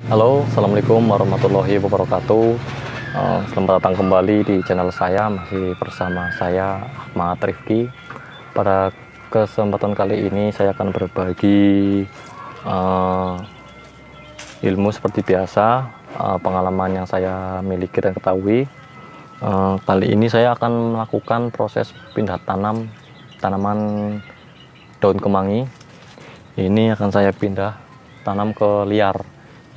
Halo, Assalamualaikum warahmatullahi wabarakatuh. Selamat datang kembali di channel saya, masih bersama saya Ahmad Rifki. Pada kesempatan kali ini saya akan berbagi ilmu seperti biasa, pengalaman yang saya miliki dan ketahui. Kali ini saya akan melakukan proses pindah tanam tanaman daun kemangi. Ini akan saya pindah tanam ke liar,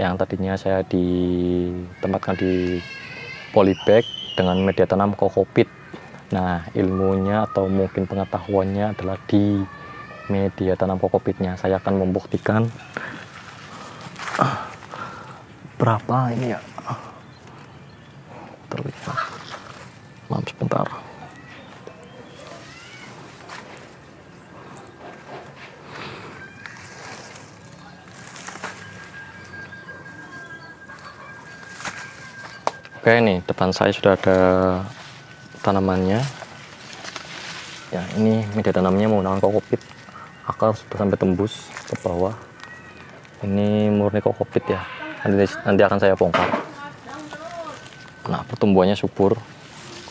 yang tadinya saya ditempatkan di polybag dengan media tanam kokopit. Nah, ilmunya atau mungkin pengetahuannya adalah di media tanam kokopitnya. Saya akan membuktikan berapa ini ya, terlihat. Maaf sebentar. Oke, nih depan saya sudah ada tanamannya. Ya, ini media tanamnya menggunakan kokopit. Akar sudah sampai tembus ke bawah. Ini murni kokopit ya. Nanti akan saya bongkar. Nah, pertumbuhannya subur.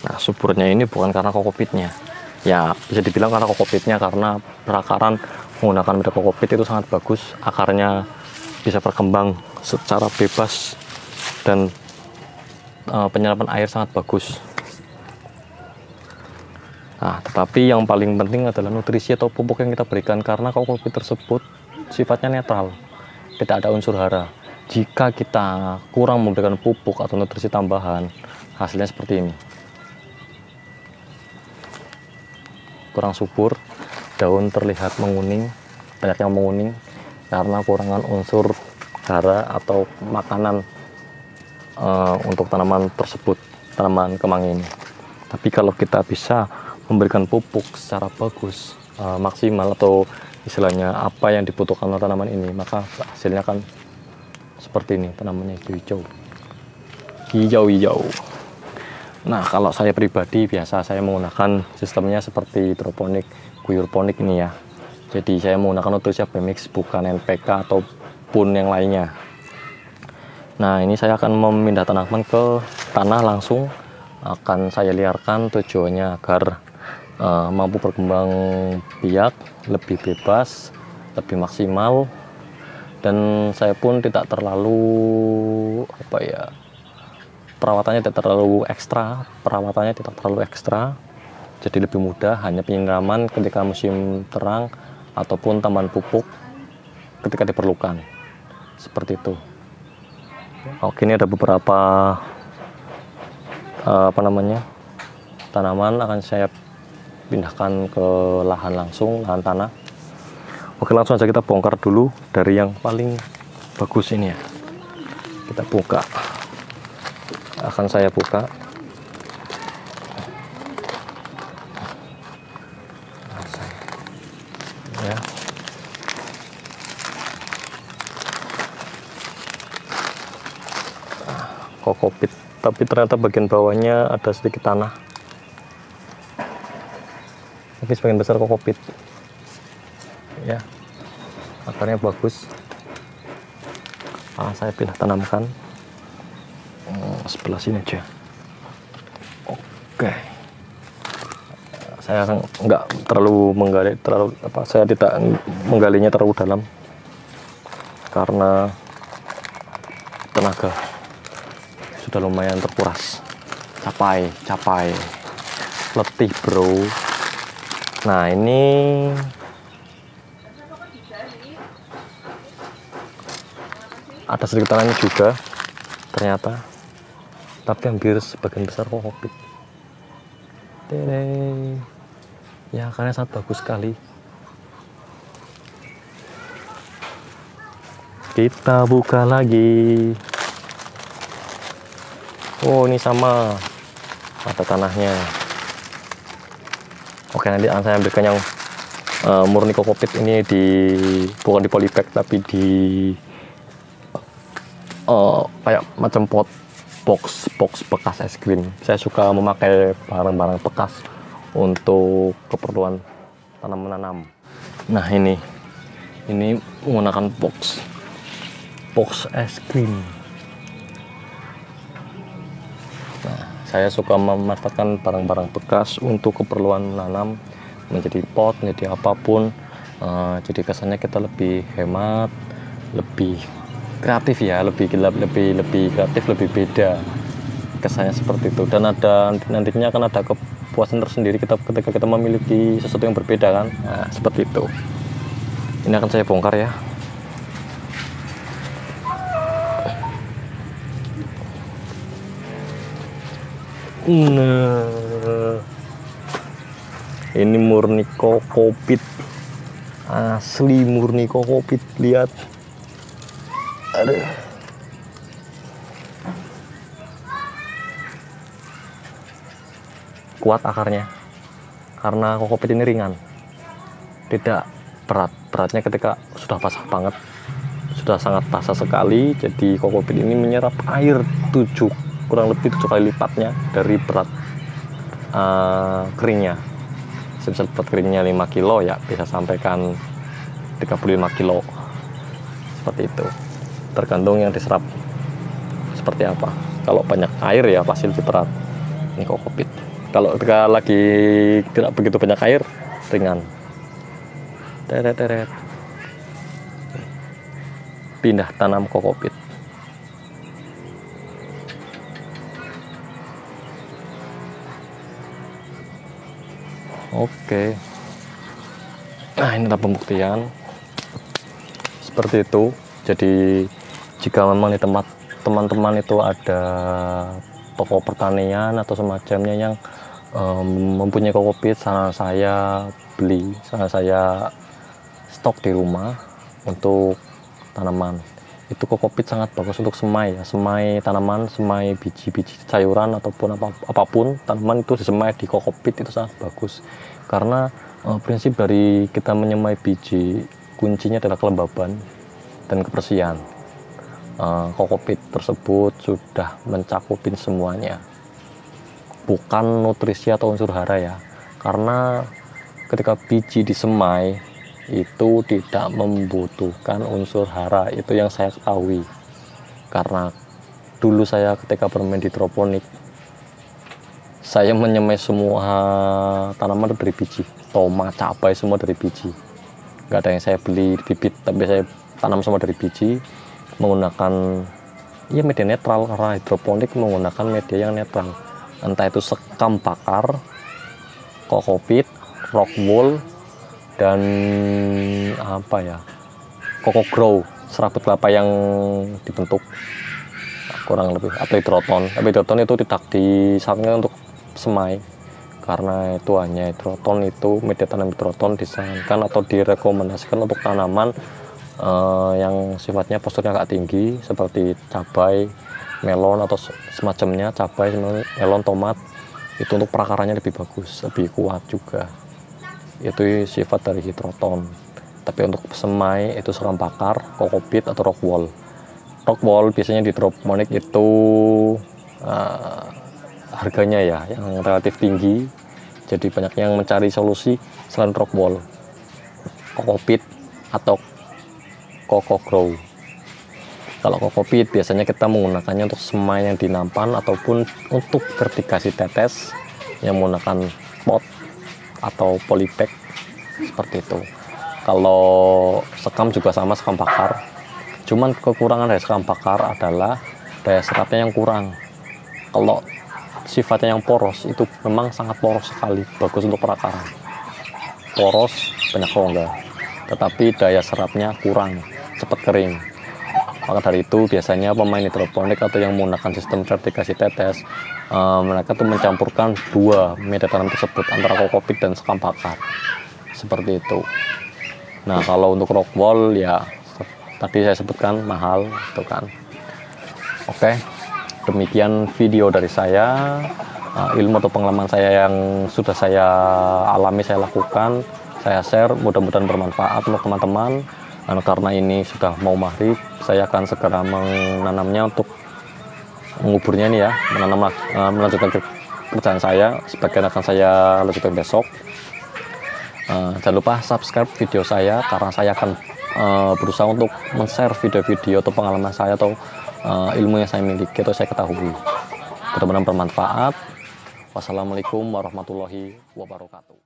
Nah, suburnya ini bukan karena kokopitnya. Ya, bisa dibilang karena kokopitnya, karena perakaran menggunakan media kokopit itu sangat bagus. Akarnya bisa berkembang secara bebas dan penyerapan air sangat bagus. Nah, tetapi yang paling penting adalah nutrisi atau pupuk yang kita berikan, karena kokopit tersebut sifatnya netral, tidak ada unsur hara. Jika kita kurang memberikan pupuk atau nutrisi tambahan, hasilnya seperti ini. Kurang subur, daun terlihat menguning, banyak yang menguning karena kurangan unsur hara atau makanan untuk tanaman tersebut, tanaman kemangi ini. Tapi kalau kita bisa memberikan pupuk secara bagus, maksimal, atau istilahnya apa yang dibutuhkan oleh tanaman ini, maka hasilnya kan seperti ini, tanamannya hijau-hijau. Hijau-hijau. Nah, kalau saya pribadi biasa saya menggunakan sistemnya seperti hidroponik, guyurponik ini ya. Jadi saya menggunakan nutrisi mix, bukan NPK ataupun yang lainnya. Nah, ini saya akan memindah tanaman ke tanah langsung, akan saya liarkan, tujuannya agar mampu berkembang biak, lebih bebas, lebih maksimal, dan saya pun tidak terlalu perawatannya tidak terlalu ekstra, jadi lebih mudah, hanya penyiraman ketika musim terang ataupun tambahan pupuk ketika diperlukan, seperti itu. Oke, ini ada beberapa tanaman akan saya pindahkan ke lahan langsung, lahan tanah. Oke, langsung saja kita bongkar dulu dari yang paling bagus ini ya. Kita buka, akan saya buka. Ya. Kokopit, tapi ternyata bagian bawahnya ada sedikit tanah, tapi sebagian besar kokopit ya. Akarnya bagus. Saya pindah tanamkan sebelah sini aja. Oke, saya nggak terlalu menggali, saya tidak menggalinya terlalu dalam karena tenaga sudah lumayan terkuras, capai letih bro. Nah, ini ada sedikit tanahnya juga ternyata, tapi hampir sebagian besar kokopit. Ya, karena sangat bagus sekali. Kita buka lagi. Oh, ini sama, ada tanahnya. Oke, nanti akan saya ambilkan yang murni kokopit ini, bukan di polybag tapi di kayak macam box bekas es krim. Saya suka memakai barang-barang bekas untuk keperluan tanam menanam. Nah, ini menggunakan box. box es krim. Nah, saya suka memanfaatkan barang-barang bekas untuk keperluan menanam, menjadi pot, menjadi apapun. Jadi kesannya kita lebih hemat, lebih kreatif ya, lebih kreatif, lebih beda kesannya seperti itu. Dan ada nantinya akan ada kepuasan tersendiri ketika kita memiliki sesuatu yang berbeda kan. Nah, seperti itu. Ini akan saya bongkar ya. Nah, ini murni kokopit, asli murni kokopit. Lihat, aduh, kuat akarnya karena kokopit ini ringan, tidak beratnya ketika sudah basah banget, sudah sangat basah sekali. Jadi kokopit ini menyerap air kurang lebih 7 kali lipatnya dari berat keringnya. Semisal berat keringnya 5 kilo ya bisa sampaikan 35 kilo, seperti itu, tergantung yang diserap seperti apa. Kalau banyak air ya pasti lebih berat. Ini kokopit. Kalau ketika lagi tidak begitu banyak air, ringan. Teret. Pindah tanam kokopit. Oke. Nah, inilah pembuktian. Seperti itu. Jadi jika memang di tempat teman-teman itu ada toko pertanian atau semacamnya yang mempunyai kokopit, saran saya beli, saran saya stok di rumah untuk tanaman. Itu kokopit sangat bagus untuk semai ya, semai tanaman, semai biji-biji sayuran ataupun apapun tanaman itu disemai di kokopit, itu sangat bagus. Karena prinsip dari kita menyemai biji, kuncinya adalah kelembaban dan kebersihan. Kokopit tersebut sudah mencakupin semuanya, bukan nutrisi atau unsur hara ya. Karena ketika biji disemai itu tidak membutuhkan unsur hara, itu yang saya ketahui. Karena dulu saya ketika bermain di hidroponik, saya menyemai semua tanaman dari biji, tomat, cabai semua dari biji. Nggak ada yang saya beli bibit, tapi saya tanam semua dari biji menggunakan ya media netral, karena hidroponik menggunakan media yang netral, entah itu sekam bakar, kokopit, rock wool, dan apa ya, Coco Grow, serabut kelapa yang dibentuk kurang lebih, atau hidroton. Tapi hidroton itu tidak disarankan untuk semai, karena itu hanya hidroton, itu media tanam hidroton disarankan atau direkomendasikan untuk tanaman yang sifatnya posturnya agak tinggi seperti cabai, melon atau semacamnya. Cabai, melon, tomat itu untuk perakarannya lebih bagus, lebih kuat juga. Itu sifat dari hidroton. Tapi untuk semai itu sekam bakar, kokopit atau rock wool. Rock wool biasanya di hidroponik itu harganya ya yang relatif tinggi, jadi banyak yang mencari solusi selain rock wool, kokopit atau Coco Grow. Kalau kokopit biasanya kita menggunakannya untuk semai yang di nampan ataupun untuk vertikasi tetes yang menggunakan pot atau polybag seperti itu. Kalau sekam juga sama, sekam bakar. Cuman kekurangan dari sekam bakar adalah daya serapnya yang kurang. Kalau sifatnya yang poros itu memang sangat poros sekali, bagus untuk perakaran. Poros, banyak rongga, tetapi daya serapnya kurang, cepat kering. Maka dari itu biasanya pemain hidroponik atau yang menggunakan sistem vertikasi tetes, mereka tuh mencampurkan dua media tanam tersebut antara kokopit dan sekam bakar, seperti itu. Nah, kalau untuk rock wool ya tadi saya sebutkan mahal itu kan. Oke, demikian video dari saya, ilmu atau pengalaman saya yang sudah saya alami, saya lakukan, saya share, mudah-mudahan bermanfaat untuk teman-teman. Karena ini sudah mau maghrib, saya akan segera menanamnya untuk menguburnya nih ya, melanjutkan kerjaan saya. Sebagian akan saya lanjutkan besok. Jangan lupa subscribe video saya, karena saya akan berusaha untuk men-share video-video atau pengalaman saya atau ilmu yang saya miliki atau saya ketahui. Mudah-mudahan bermanfaat. Wassalamualaikum warahmatullahi wabarakatuh.